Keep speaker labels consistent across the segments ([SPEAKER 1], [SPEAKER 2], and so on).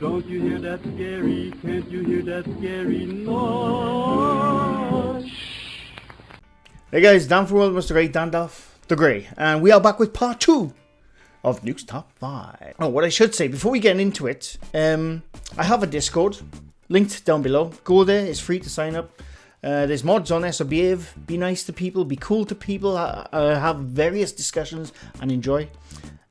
[SPEAKER 1] Don't you hear that scary? Can't you hear that scary noise?
[SPEAKER 2] Hey guys, Dan from worldofmrgrey, Dandalf the Grey, and we are back with part 2 of Nukes Top 5. Oh, what I should say before we get into it, I have a Discord linked down below. Go there, it's free to sign up. There's mods on there, so be nice to people, be cool to people, have various discussions and enjoy.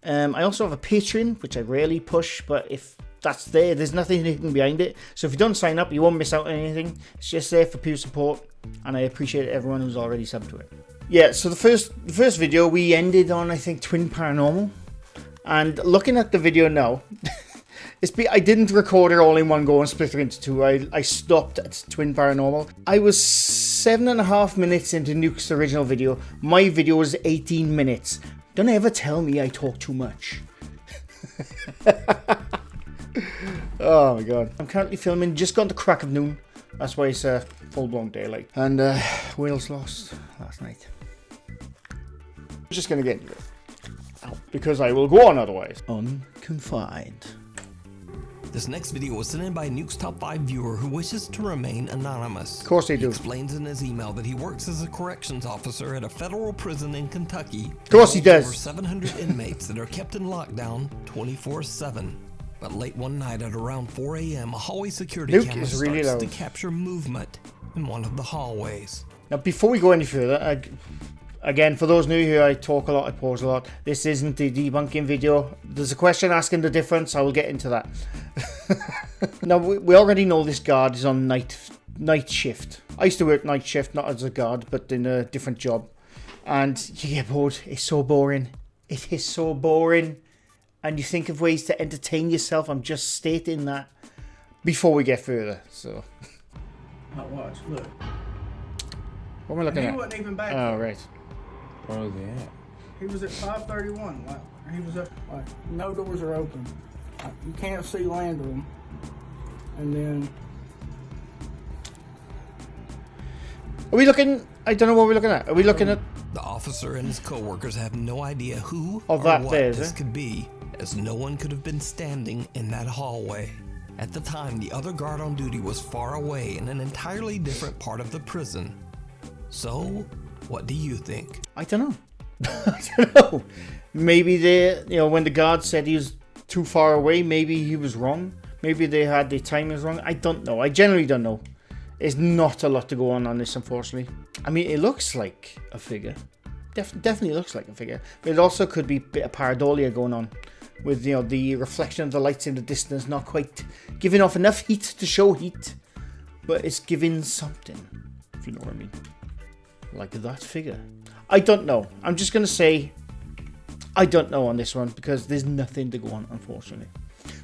[SPEAKER 2] I also have a Patreon, which I rarely push, but if that's there, there's nothing hidden behind it. So if you don't sign up, you won't miss out on anything. It's just there for pure support, and I appreciate everyone who's already subbed to it. Yeah, so the first video we ended on, I think, Twin Paranormal, and looking at the video now, I didn't record it all in one go and split it into two. I stopped at Twin Paranormal. I was 7.5 minutes into Nuke's original video. My video was 18 minutes. Don't ever tell me I talk too much. Oh my god. I'm currently filming, just gone to crack of noon. That's why it's full-blown daylight. And Wales lost last night. I'm just going to get into it. Because I will go on otherwise. Unconfined.
[SPEAKER 3] This next video was sent in by a Nukes Top 5 viewer who wishes to remain anonymous.
[SPEAKER 2] Of course they do.
[SPEAKER 3] He explains in his email that he works as a corrections officer at a federal prison in Kentucky.
[SPEAKER 2] Of course he does.
[SPEAKER 3] Over 700 inmates that are kept in lockdown 24/7. But late one night at around 4 a.m., a hallway security camera starts to capture movement in one of the hallways.
[SPEAKER 2] Now, before we go any further, again, for those new here, I talk a lot, I pause a lot. This isn't the debunking video. There's a question asking the difference. I will get into that. Now, we already know this guard is on night shift. I used to work night shift, not as a guard, but in a different job. And you get bored. It's so boring. It is so boring. And you think of ways to entertain yourself. I'm just stating that before we get further. So,
[SPEAKER 4] now watch, look.
[SPEAKER 2] What am I looking at?
[SPEAKER 4] He wasn't even back.
[SPEAKER 2] Oh, right.
[SPEAKER 5] Where was he at?
[SPEAKER 4] He was at 531. Like, he was up. Like, no doors are open. Like, you can't see land room. And then.
[SPEAKER 2] Are we looking? I don't know what we're looking at. Are we looking at?
[SPEAKER 3] The officer and his co-workers have no idea who
[SPEAKER 2] or
[SPEAKER 3] what this could be, as no one could have been standing in that hallway. At the time, the other guard on duty was far away in an entirely different part of the prison. So, what do you think?
[SPEAKER 2] I don't know. I don't know. Maybe when the guard said he was too far away, maybe he was wrong. Maybe they had the timings wrong. I don't know. I generally don't know. There's not a lot to go on this, unfortunately. I mean, it looks like a figure. Definitely looks like a figure. But it also could be a bit of pareidolia going on. With, the reflection of the lights in the distance not quite giving off enough heat to show heat. But it's giving something, if you know what I mean. Like that figure. I don't know. I'm just going to say I don't know on this one because there's nothing to go on, unfortunately.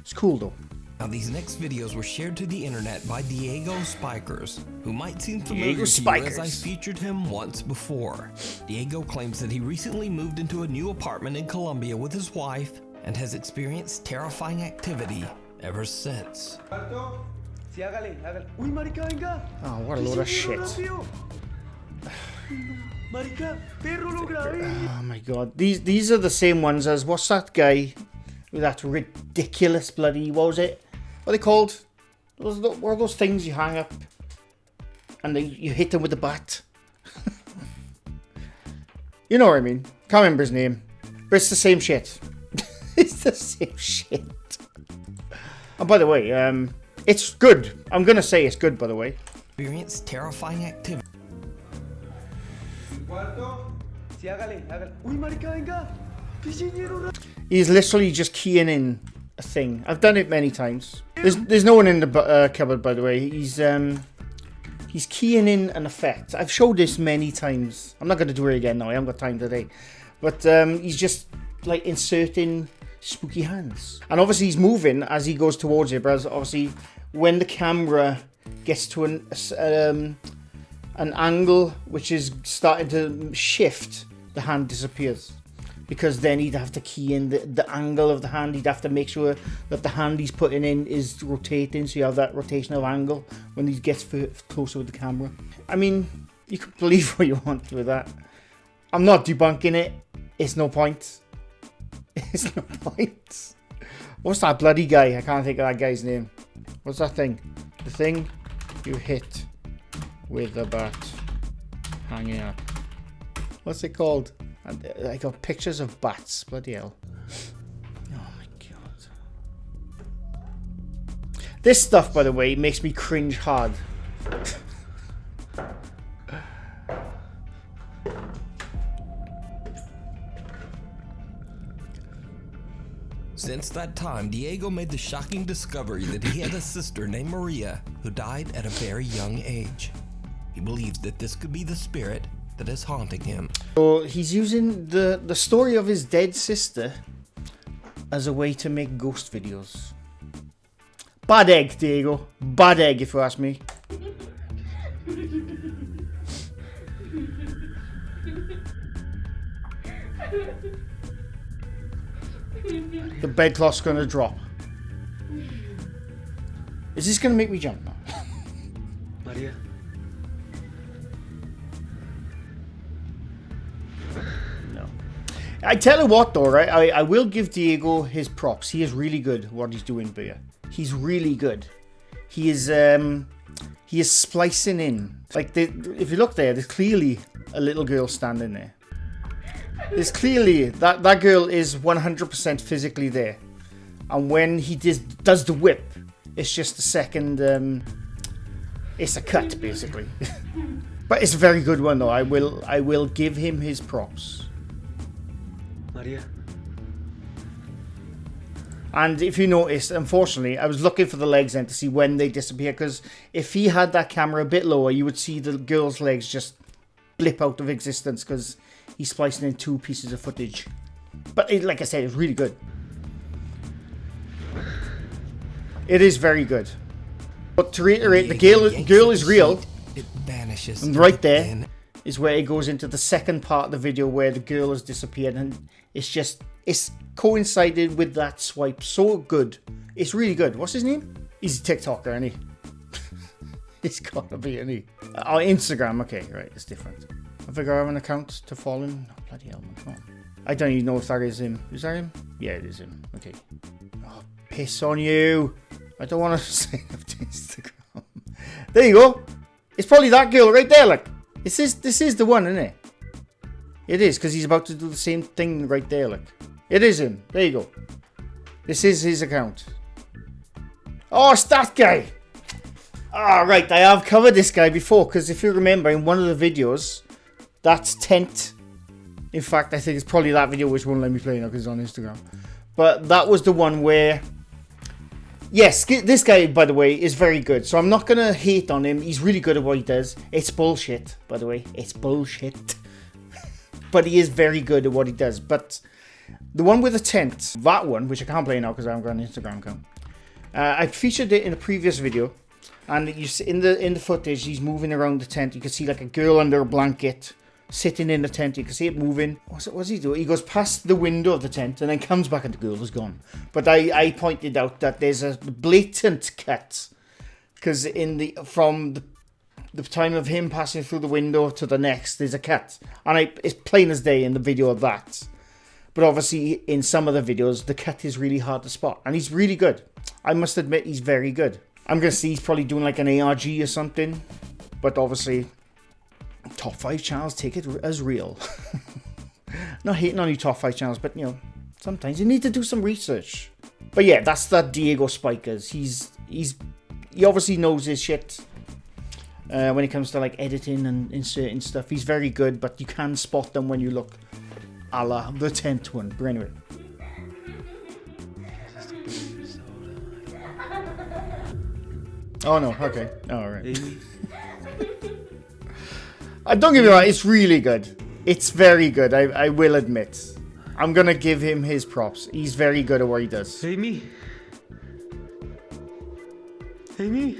[SPEAKER 2] It's cool, though.
[SPEAKER 3] Now, these next videos were shared to the internet by Diego Spikers, who might seem familiar to you as I featured him once before. Diego claims that he recently moved into a new apartment in Colombia with his wife and has experienced terrifying activity ever since.
[SPEAKER 2] Oh, what a load of shit. Oh my god. These are the same ones as, what's that guy with that ridiculous bloody, what was it? What are they called? What are those things you hang up and you hit them with the bat? You know what I mean. Can't remember his name. But it's the same shit. It's the same shit. And by the way, it's good. I'm going to say it's good, by the way.
[SPEAKER 3] Experienced terrifying activity.
[SPEAKER 2] He's literally just keying in a thing. I've done it many times. There's no one in the cupboard, by the way. He's he's keying in an effect. I've showed this many times. I'm not going to do it again now. I haven't got time today. But he's just like inserting spooky hands. And obviously he's moving as he goes towards it. But obviously when the camera gets to an angle which is starting to shift, the hand disappears. Because then he'd have to key in the angle of the hand. He'd have to make sure that the hand he's putting in is rotating, so you have that rotational angle when he gets closer with the camera. I mean, you can believe what you want with that. I'm not debunking it. It's no point. It's no point. What's that bloody guy? I can't think of that guy's name. What's that thing? The thing you hit with a bat hanging up. What's it called? I got pictures of bats. Bloody hell. Oh my god. This stuff, by the way, makes me cringe hard.
[SPEAKER 3] Since that time, Diego made the shocking discovery that he had a sister named Maria who died at a very young age. He believes that this could be the spirit that is haunting him.
[SPEAKER 2] So he's using the story of his dead sister as a way to make ghost videos. Bad egg, Diego. Bad egg, if you ask me. The bedcloth's gonna drop. Is this gonna make me jump now?
[SPEAKER 1] Maria.
[SPEAKER 2] I tell you what though, right? I will give Diego his props. He is really good at what he's doing here. He's really good. He is splicing in. Like, if you look there, there's clearly a little girl standing there. There's clearly, that girl is 100% physically there. And when he does the whip, it's just a second, it's a cut basically. But it's a very good one though. I will give him his props.
[SPEAKER 1] Maria.
[SPEAKER 2] And if you noticed, unfortunately, I was looking for the legs then to see when they disappear, because if he had that camera a bit lower, you would see the girl's legs just blip out of existence because he's splicing in 2 pieces of footage. But like I said, it's really good. It is very good. But to reiterate, the girl is real.
[SPEAKER 3] It vanishes.
[SPEAKER 2] And right there is where it goes into the second part of the video where the girl has disappeared, and it's coincided with that swipe. So good. It's really good. What's his name? He's a TikToker, isn't he? He's gotta be, isn't he? Oh, Instagram. Okay, right. It's different. I think I have an account to follow him. Oh, bloody hell, man. I don't even know if that is him. Is that him? Yeah, it is him. Okay. Oh, piss on you. I don't want to sign up to Instagram. There you go. It's probably that girl right there, look. This is the one, isn't it? It is, because he's about to do the same thing right there, look. It is him. There you go. This is his account. Oh, it's that guy. Ah, right. I have covered this guy before, because if you remember, in one of the videos, that's Tent. In fact, I think it's probably that video which won't let me play now because it's on Instagram. But that was the one where... Yes, this guy, by the way, is very good. So I'm not going to hate on him. He's really good at what he does. It's bullshit, by the way. It's bullshit. But he is very good at what he does. But the one with the tent, that one, which I can't play now because I haven't got an Instagram account. I featured it in a previous video. And you see in the footage, he's moving around the tent. You can see like a girl under a blanket sitting in the tent. You can see it moving. What's he doing? He goes past the window of the tent and then comes back and the girl is gone. But I pointed out that there's a blatant cut, because from the time of him passing through the window to the next, there's a cut, and it's plain as day in the video of that. But obviously in some of the videos, the cut is really hard to spot, and he's really good. I must admit, he's very good. I'm gonna see he's probably doing like an ARG or something, but obviously. Top 5 channels take it as real. Not hating on you top 5 channels, but you know, sometimes you need to do some research. But yeah, that's that Diego Spikers. He obviously knows his shit when it comes to like editing and inserting stuff. He's very good, but you can spot them when you look a la the 10th one. But anyway. Oh no, okay. Alright. Don't get me wrong, it's really good. It's very good, I will admit. I'm gonna give him his props. He's very good at what he does.
[SPEAKER 1] Amy? Amy?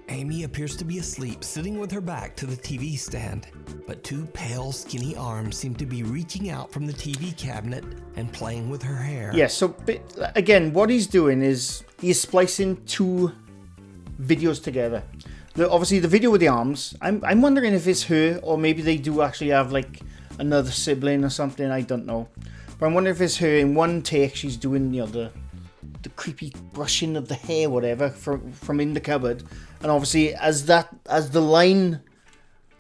[SPEAKER 3] Amy appears to be asleep, sitting with her back to the TV stand, but two pale, skinny arms seem to be reaching out from the TV cabinet and playing with her hair.
[SPEAKER 2] Yeah, so again, what he's doing is he's splicing two videos together. Obviously, the video with the arms, I'm wondering if it's her, or maybe they do actually have like another sibling or something, I don't know. But I'm wondering if it's her. In one take, she's doing, you know, the creepy brushing of the hair, whatever, from in the cupboard. And obviously, as that line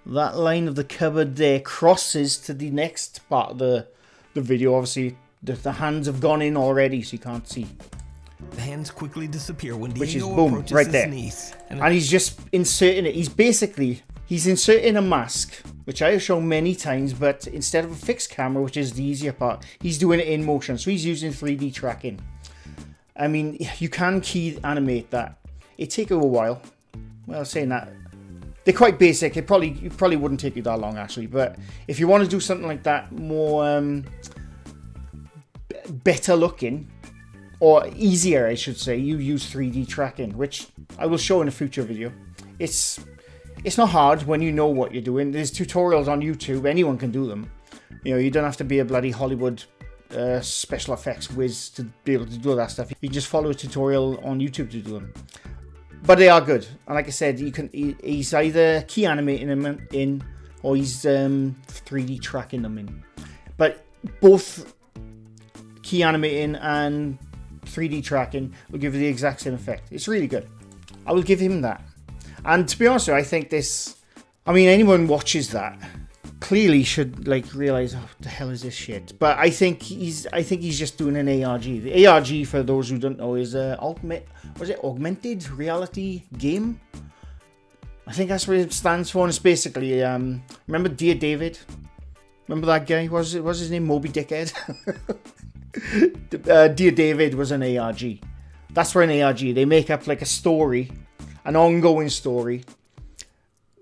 [SPEAKER 2] of the cupboard there crosses to the next part of the video, obviously the hands have gone in already, so you can't see.
[SPEAKER 3] The hands quickly disappear when
[SPEAKER 2] Which is
[SPEAKER 3] Diego
[SPEAKER 2] boom,
[SPEAKER 3] approaches
[SPEAKER 2] right
[SPEAKER 3] his
[SPEAKER 2] there.
[SPEAKER 3] niece.
[SPEAKER 2] And he's just inserting it. He's inserting a mask, which I have shown many times, but instead of a fixed camera, which is the easier part, he's doing it in motion. So he's using 3D tracking. I mean, you can key animate that. It take you a while. Well, saying that, they're quite basic. It probably wouldn't take you that long, actually. But if you want to do something like that, more better looking, or easier, I should say, you use 3D tracking, which I will show in a future video. It's not hard when you know what you're doing. There's tutorials on YouTube. Anyone can do them. You know, you don't have to be a bloody Hollywood special effects whiz to be able to do that stuff. You just follow a tutorial on YouTube to do them. But they are good. And like I said, he's either key animating them in, or he's 3D tracking them in. But both key animating and 3D tracking will give you the exact same effect. It's really good. I will give him that. And to be honest with you, I think this, I mean, anyone watches that clearly should like realize, oh, what the hell is this shit? But I think he's just doing an ARG. The ARG, for those who don't know, is augmented reality game. I think that's what it stands for. And it's basically, remember Dear David? Remember that guy? What was his name? Moby Dickhead. Dear David was an ARG. That's for an ARG. They make up like a story, an ongoing story,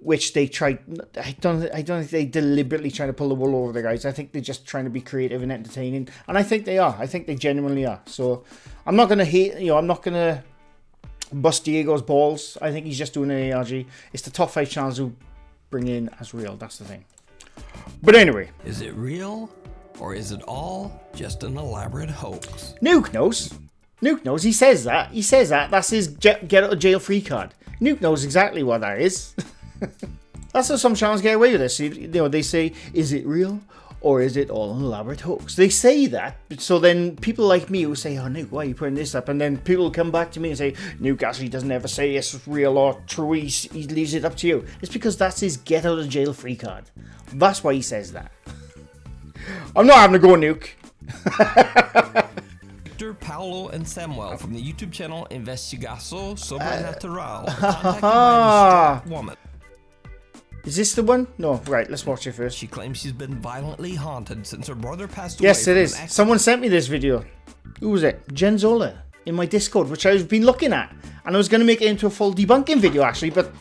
[SPEAKER 2] which they try. I don't think they deliberately try to pull the wool over their eyes. I think they're just trying to be creative and entertaining, and I think they are. I think they genuinely are. So I'm not gonna hate. You know, I'm not gonna bust Diego's balls. I think he's just doing an ARG. It's the top 5 channels who bring in as real. That's the thing. But anyway,
[SPEAKER 3] is it real, or is it all just an elaborate hoax?
[SPEAKER 2] Nuke knows. Nuke knows. He says that. That's his get out of jail free card. Nuke knows exactly what that is. That's how some channels get away with this. You know, they say, is it real, or is it all an elaborate hoax? They say that, so then people like me who say, oh, Nuke, why are you putting this up? And then people come back to me and say, Nuke actually doesn't ever say it's real or true. He leaves it up to you. It's because that's his get out of jail free card. That's why he says that. I'm not having to go, Nuke.
[SPEAKER 3] Victor, Paulo, and Samuel from the YouTube channel Investigação Sobrenatural contacted by a woman.
[SPEAKER 2] Is this the one? No, right, let's watch it first.
[SPEAKER 3] She claims she's been violently haunted since her brother passed away.
[SPEAKER 2] Yes, it is. Someone sent me this video. Who was it? Jen Zola in my Discord, which I've been looking at. And I was going to make it into a full debunking video, actually, but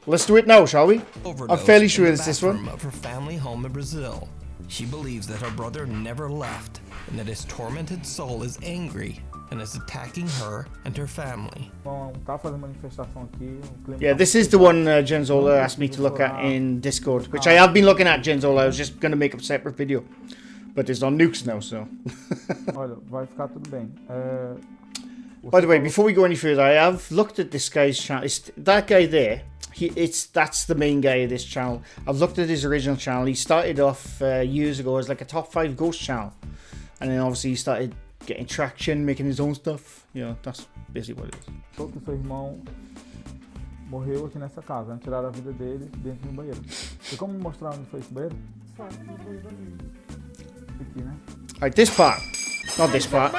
[SPEAKER 2] let's do it now, shall we? I'm fairly sure it's this one.
[SPEAKER 3] Of her family home in Brazil. She believes that her brother never left, and that his tormented soul is angry and is attacking her and her family.
[SPEAKER 2] Yeah, this is the one Jen Zola asked me to look at in Discord, which I have been looking at, Jen Zola. I was just going to make a separate video, but it's on Nukes now, so. By the way, before we go any further, I have looked at this guy's channel. It's that guy there. That's the main guy of this channel. I've looked at his original channel. He started off years ago as like a top 5 ghost channel, and then obviously he started getting traction, making his own stuff. You know, that's basically what it is.
[SPEAKER 6] Falou que seu irmão morreu aqui nessa casa, tiraram a vida dele dentro do banheiro. Tem como mostrar onde foi esse banheiro? Aqui, né?
[SPEAKER 2] Alright, this part, not this part.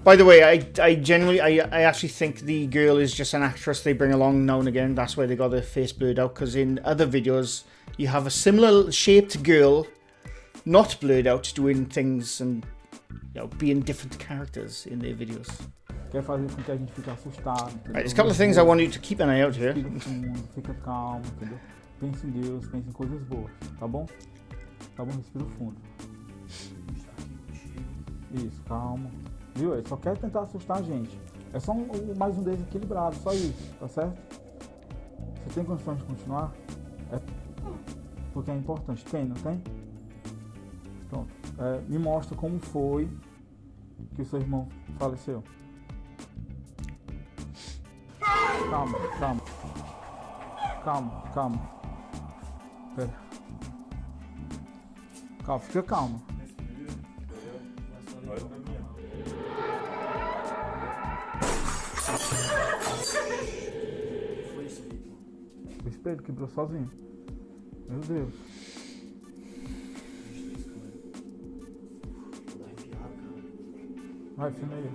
[SPEAKER 2] By the way, I actually think the girl is just an actress they bring along now and again. That's why they got her face blurred out, because in other videos you have a similar shaped girl not blurred out doing things and being different characters in their videos.
[SPEAKER 6] Quer fazer com que a gente fique assustado.
[SPEAKER 2] Right, there's a couple of things I want you to keep an eye out here.
[SPEAKER 6] Fica calmo, entendeu? Pense em Deus, pense em coisas boas, tá bom? Tá bom, respira fundo. Isso, calma. Viu? Ele só quer tentar assustar a gente. É só mais um desequilibrado, só isso, tá certo? Você tem condições de continuar? É porque é importante. Tem, não tem? Pronto. Me mostra como foi que o seu irmão faleceu. Calma, calma. Calma, calma. Pera. Calma, fica calma. O espelho quebrou sozinho. Meu Deus. Vai, filma aí.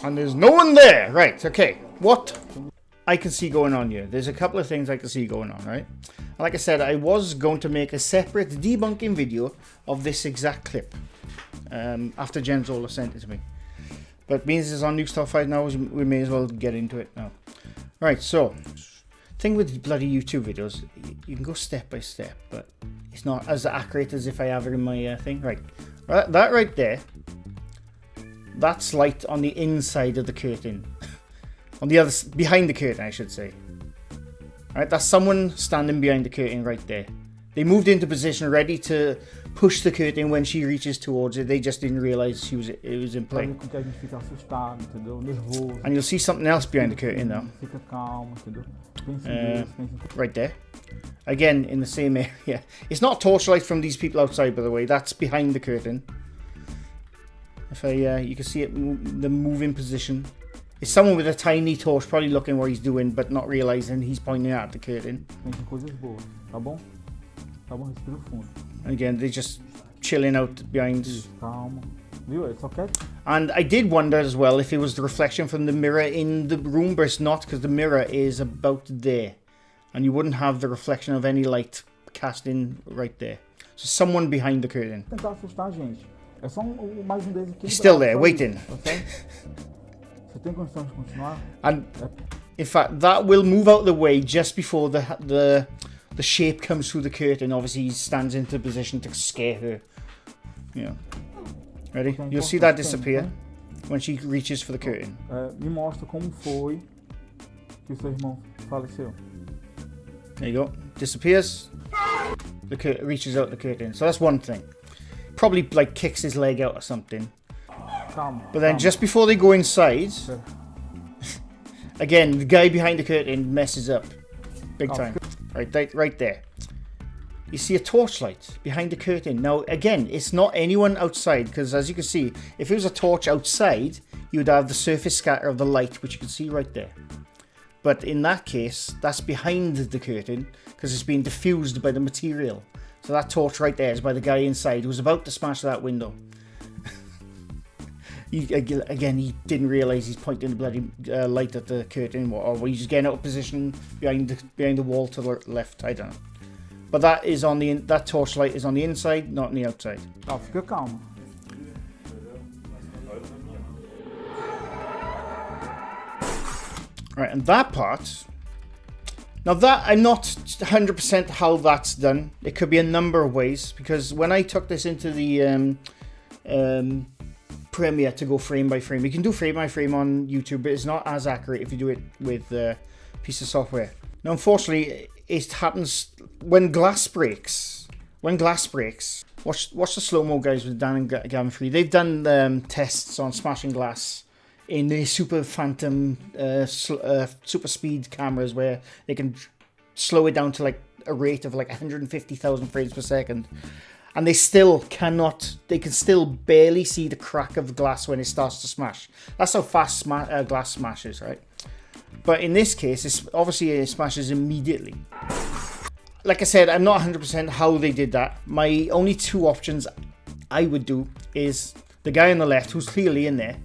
[SPEAKER 2] And there's no one there. Right, okay. What I can see going on here. There's a couple of things I can see going on, right? And like I said, I was going to make a separate debunking video of this exact clip. After Jen Zola sent it to me. But being it's on Nukes Top 5 now, we may as well get into it now. Right, so, thing with bloody YouTube videos, you can go step by step, but it's not as accurate as if I have it in my thing. Right, that right there, that's light on the inside of the curtain. On the other, behind the curtain, I should say. Alright, that's someone standing behind the curtain right there. They moved into position ready to push the curtain when she reaches towards it. They just didn't realize it was in play. And you'll see something else behind the curtain now. Right there. Again, in the same area. It's not torchlight from these people outside, by the way. That's behind the curtain. If you can see it, the moving position. It's someone with a tiny torch, probably looking what he's doing, but not realizing he's pointing at the curtain. And again, they're just chilling out behind. And I did wonder as well if it was the reflection from the mirror in the room, but it's not, because the mirror is about there. And you wouldn't have the reflection of any light cast in right there. So someone behind the curtain. He's still there, waiting. And in fact, that will move out of the way just before the shape comes through the curtain. Obviously, he stands into position to scare her. Yeah. Ready? You'll see that disappear when she reaches for the curtain.
[SPEAKER 6] Me mostra como foi que o seu irmão faleceu.
[SPEAKER 2] There you go. Disappears. The curtain reaches out the curtain. So that's one thing. Probably like kicks his leg out or something. But then just before they go inside, again, the guy behind the curtain messes up. Big time. Right there. You see a torchlight behind the curtain. Now, again, it's not anyone outside, because as you can see, if it was a torch outside, you would have the surface scatter of the light, which you can see right there. But in that case, that's behind the curtain, because it's being diffused by the material. So that torch right there is by the guy inside who's about to smash that window. Again, he didn't realise he's pointing the bloody light at the curtain, or he's just getting out of position behind the wall to the left. I don't know. But that is on that torchlight is on the inside, not on the outside.
[SPEAKER 6] Fica calmo.
[SPEAKER 2] Right, and that part. Now that I'm not 100% how that's done. It could be a number of ways, because when I took this into the Premiere to go frame by frame, you can do frame by frame on YouTube, but it's not as accurate if you do it with a piece of software. Now, unfortunately, it happens when glass breaks. Watch the slow-mo guys with Dan and Gavin Free. They've done tests on smashing glass in the super phantom, super speed cameras, where they can slow it down to like a rate of like 150,000 frames per second. And they still cannot, they can still barely see the crack of the glass when it starts to smash. That's how fast glass smashes, right? But in this case, it smashes immediately. Like I said, I'm not 100% how they did that. My only two options I would do is the guy on the left, who's clearly in there,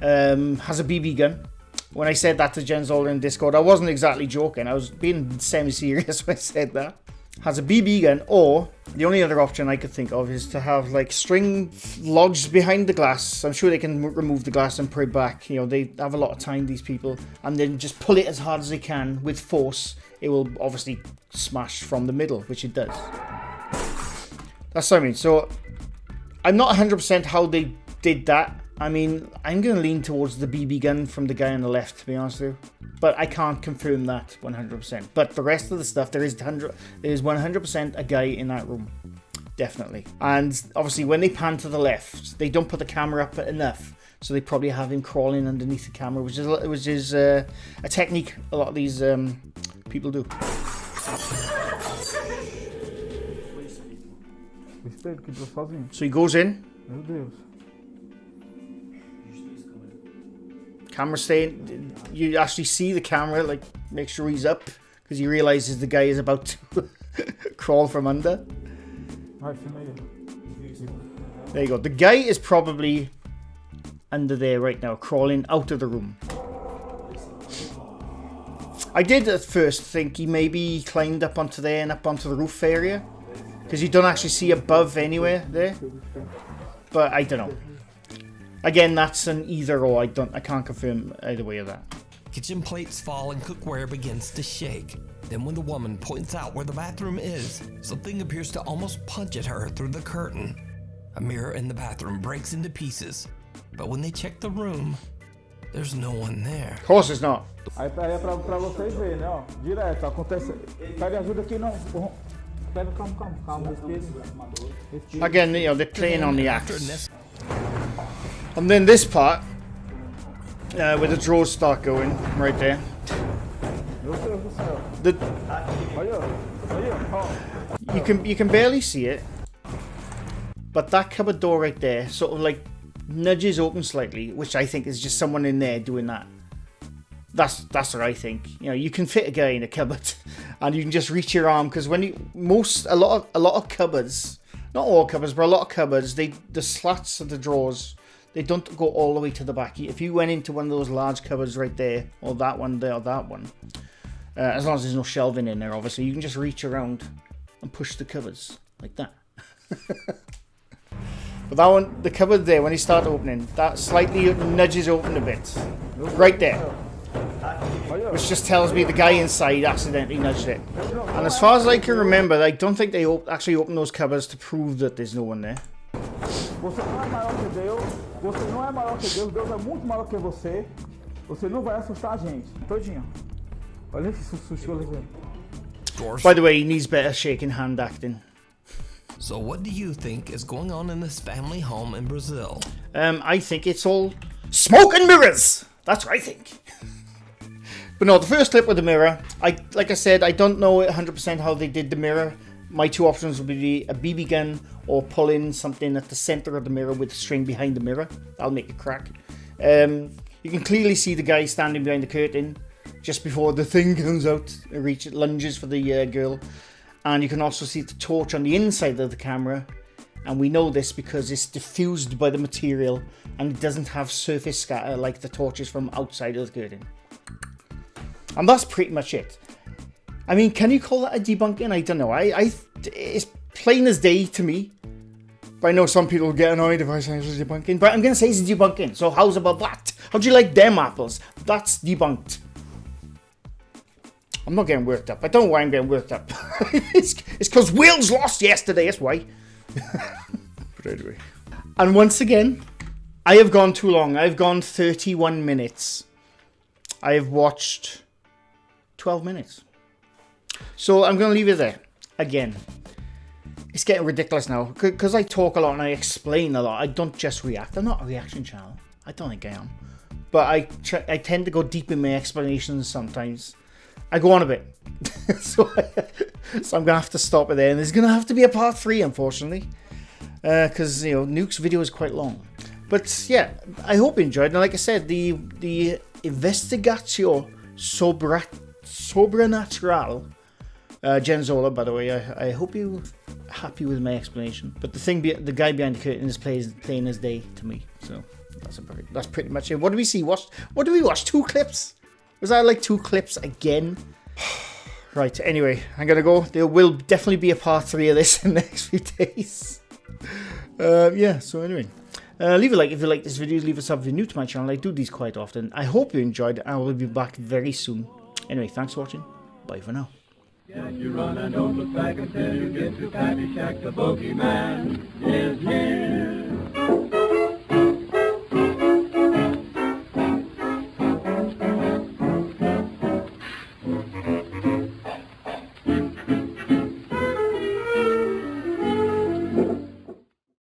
[SPEAKER 2] has a BB gun. When I said that to Jen Zola in Discord, I wasn't exactly joking. I was being semi-serious when I said that. has a BB gun, or the only other option I could think of is to have like string lodged behind the glass. I'm sure they can remove the glass and put it back. You know, they have a lot of time, these people, and then just pull it as hard as they can with force. It will obviously smash from the middle, which it does. That's what I mean. So I'm not 100% how they did that. I mean, I'm going to lean towards the BB gun from the guy on the left, to be honest with you. But I can't confirm that 100%. But the rest of the stuff, there is 100% a guy in that room. Definitely. And obviously, when they pan to the left, they don't put the camera up enough. So they probably have him crawling underneath the camera, which is a technique a lot of these people do. So he goes in.
[SPEAKER 6] Meu Deus.
[SPEAKER 2] Camera staying. You actually see the camera, like, make sure he's up, because he realizes the guy is about to crawl from under. There you go. The guy is probably under there right now, crawling out of the room. I did at first think he maybe climbed up onto there and up onto the roof area, because you don't actually see above anywhere there. But I don't know. Again, that's an either or. I can't confirm either way of that.
[SPEAKER 3] Kitchen plates fall and cookware begins to shake. Then when the woman points out where the bathroom is, something appears to almost punch at her through the curtain. A mirror in the bathroom breaks into pieces. But when they check the room, there's no one there.
[SPEAKER 2] Of course it's not.
[SPEAKER 6] Aí é pra vocês verem, né, ó. Direto, acontece. Pede ajuda aqui, não. Pega, calma, respira.
[SPEAKER 2] Again, you know, they're playing on the axe. And then this part, where the drawers start going, right there. You can barely see it, but that cupboard door right there sort of like nudges open slightly, which I think is just someone in there doing that. That's what I think. You know, you can fit a guy in a cupboard, and you can just reach your arm, because when a lot of cupboards, not all cupboards, but a lot of cupboards, the slats of the drawers, they don't go all the way to the back. If you went into one of those large cupboards right there, or that one there, or that one, as long as there's no shelving in there, obviously, you can just reach around and push the cupboards like that. But that one, the cupboard there, when you start opening, that slightly nudges open a bit. Right there. Which just tells me the guy inside accidentally nudged it. And as far as I can remember, I don't think they actually opened those cupboards to prove that there's no one there.
[SPEAKER 6] Você não é maior que Deus, você não é maior que Deus, Deus é muito maior que você. Você não vai assustar a gente. Todinho. Olha esse susto, olha.
[SPEAKER 2] By the way, he needs better shaking hand acting.
[SPEAKER 3] So what do you think is going on in this family home in Brazil?
[SPEAKER 2] I think it's all smoke and mirrors. That's what I think. But no, the first clip with the mirror, like I said, I don't know 100% how they did the mirror. My two options would be a BB gun or pull in something at the center of the mirror with a string behind the mirror. That'll make it crack. You can clearly see the guy standing behind the curtain just before the thing comes out and lunges for the girl. And you can also see the torch on the inside of the camera. And we know this because it's diffused by the material and it doesn't have surface scatter like the torches from outside of the curtain. And that's pretty much it. I mean, can you call that a debunking? I don't know. It's plain as day to me. But I know some people will get annoyed if I say it's a debunking. But I'm going to say it's a debunking. So how's about that? How do you like them apples? That's debunked. I'm not getting worked up. I don't know why I'm getting worked up. It's because Wales lost yesterday. That's why. But anyway. And once again, I have gone too long. I've gone 31 minutes. I have watched 12 minutes. So I'm going to leave it there. Again, it's getting ridiculous now. Because I talk a lot and I explain a lot. I don't just react. I'm not a reaction channel. I don't think I am. But I tend to go deep in my explanations sometimes. I go on a bit. so I'm going to have to stop it there. And there's going to have to be a part 3, unfortunately. Because, you know, Nuke's video is quite long. But, yeah, I hope you enjoyed. And like I said, the Investigatio Sobrenatural. Jen Zola, by the way, I hope you're happy with my explanation. But the guy behind the curtain is plain as day to me. So that's pretty much it. What do we see? What do we watch? 2 clips? Was that like 2 clips again? Right, anyway, I'm gonna go. There will definitely be a part 3 of this in the next few days. Yeah, so anyway. Leave a like if you like this video. Leave a sub if you're new to my channel. I do these quite often. I hope you enjoyed it. I will be back very soon. Anyway, thanks for watching. Bye for now.
[SPEAKER 1] You run and don't look back until you get to Patty Shack. The bogeyman is here.